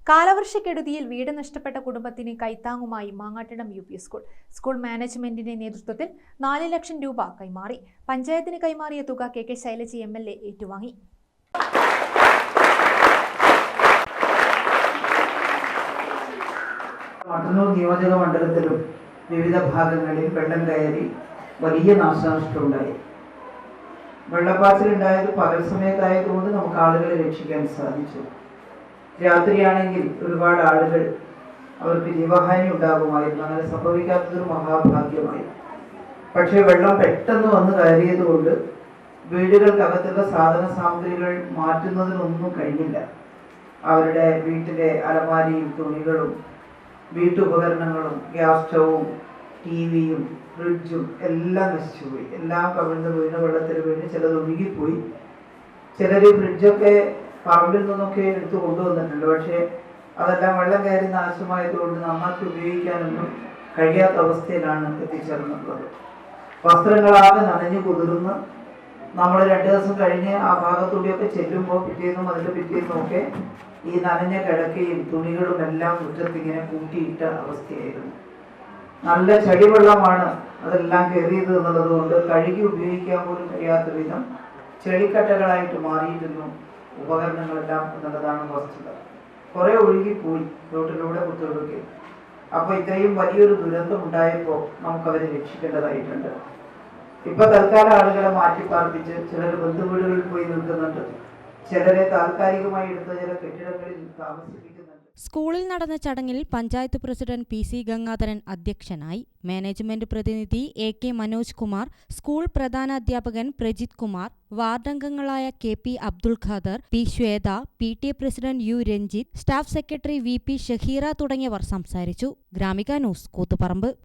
കാലവർഷക്കെടുതിയിൽ വീട് നഷ്ടപ്പെട്ട കുടുംബത്തിന് കൈത്താങ്ങുമായി മാങ്ങാട്ടിടം യു.പി. സ്കൂൾ മാനേജ്മെന്റിന്റെ നേതൃത്വത്തിൽ 4 ലക്ഷം രൂപ കൈമാറി. പഞ്ചായത്തിന് കൈമാറിയ തുക കെ ശൈലജ MLA ഏറ്റുവാങ്ങി. മട്ടന്നൂർ നിയോജക മണ്ഡലത്തിലും വിവിധ ഭാഗങ്ങളിൽ വെള്ളം കയറി വലിയ നാശനഷ്ടമുണ്ടായി. വെള്ളപ്പാച്ചിലുണ്ടായത് പകൽ സമയത്തായതുകൊണ്ട് നമുക്ക് ആളുകളെ രക്ഷിക്കാൻ സാധിച്ചു. രാത്രിയാണെങ്കിൽ ഒരുപാട് ആളുകൾ അവർക്ക് ജീവഹാനി ഉണ്ടാകുമായിരുന്നു. അങ്ങനെ സംഭവിക്കാത്തതൊരു മഹാഭാഗ്യമായി. പക്ഷേ വെള്ളം പെട്ടെന്ന് വന്ന് കയറിയത് കൊണ്ട് വീടുകൾക്കകത്തുള്ള സാധന സാമഗ്രികൾ മാറ്റുന്നതിനൊന്നും കഴിഞ്ഞില്ല. അവരുടെ വീട്ടിലെ അലമാരിയും തുണികളും വീട്ടുപകരണങ്ങളും ഗ്യാസ് സ്റ്റൗവും TV-യും ഫ്രിഡ്ജും എല്ലാം നശിച്ചുപോയി. എല്ലാം കവിഴ്ന്ന് വീണ വെള്ളത്തിൽ വീണ് ചിലത് ഒഴുകിപ്പോയി. ചിലർ ഫ്രിഡ്ജൊക്കെ പറമ്പിൽ നിന്നൊക്കെ എടുത്ത് കൊണ്ടുവന്നിട്ടുണ്ട്. പക്ഷേ അതെല്ലാം വെള്ളം കയറി നാശമായതുകൊണ്ട് നന്നാക്കി ഉപയോഗിക്കാനൊന്നും കഴിയാത്ത അവസ്ഥയിലാണ് എത്തിച്ചേർന്നിട്ടുള്ളത്. വസ്ത്രങ്ങളാകെ നനഞ്ഞു കുതിർന്ന് നമ്മൾ 2 ദിവസം കഴിഞ്ഞ് ആ ഭാഗത്തൂടെയൊക്കെ ചെല്ലുമ്പോൾ പിറ്റേന്നും അതിൻ്റെ പിറ്റേന്നുമൊക്കെ ഈ നനഞ്ഞ കിടക്കയും തുണികളും എല്ലാം മുറ്റത്തിങ്ങനെ കൂട്ടിയിട്ട അവസ്ഥയായിരുന്നു. നല്ല ചെളിവെള്ളമാണ് അതെല്ലാം കയറിയത് എന്നുള്ളത് കൊണ്ട് കഴുകി ഉപയോഗിക്കാൻ പോലും കഴിയാത്ത വിധം ചെളിക്കട്ടകളായിട്ട് മാറിയിരുന്നു ഉപകരണങ്ങളെല്ലാം എന്നുള്ളതാണ് വസ്തുത. കുറേ ഒഴുകിപ്പോയി റോട്ടിലൂടെ കുത്തൊഴുകി. അപ്പോൾ ഇത്രയും വലിയൊരു ദുരന്തം ഉണ്ടായപ്പോൾ നമുക്കവരെ രക്ഷിക്കേണ്ടതായിട്ടുണ്ട്. ഇപ്പൊ തൽക്കാലം ആളുകളെ മാറ്റിപ്പാർപ്പിച്ച് ചിലർ ബന്ധുവീടുകളിൽ പോയി നിൽക്കുന്നുണ്ട്. ചിലരെ താൽക്കാലികമായി എടുത്ത ചില കെട്ടിടങ്ങളിൽ താമസിപ്പിക്കുന്നുണ്ട്. സ്കൂളിൽ നടന്ന ചടങ്ങിൽ പഞ്ചായത്ത് പ്രസിഡന്റ് PC ഗംഗാധരൻ അധ്യക്ഷനായി. മാനേജ്മെന്റ് പ്രതിനിധി AK മനോജ് കുമാർ, സ്കൂൾ പ്രധാനാധ്യാപകൻ പ്രജിത് കുമാർ, വാർഡംഗങ്ങളായ KP Abdul Khader, P Shweta, PTA president U Ranjith, staff secretary VP Shaheera തുടങ്ങിയവർ സംസാരിച്ചു. ഗ്രാമിക ന്യൂസ്, കൂത്തുപറമ്പ്.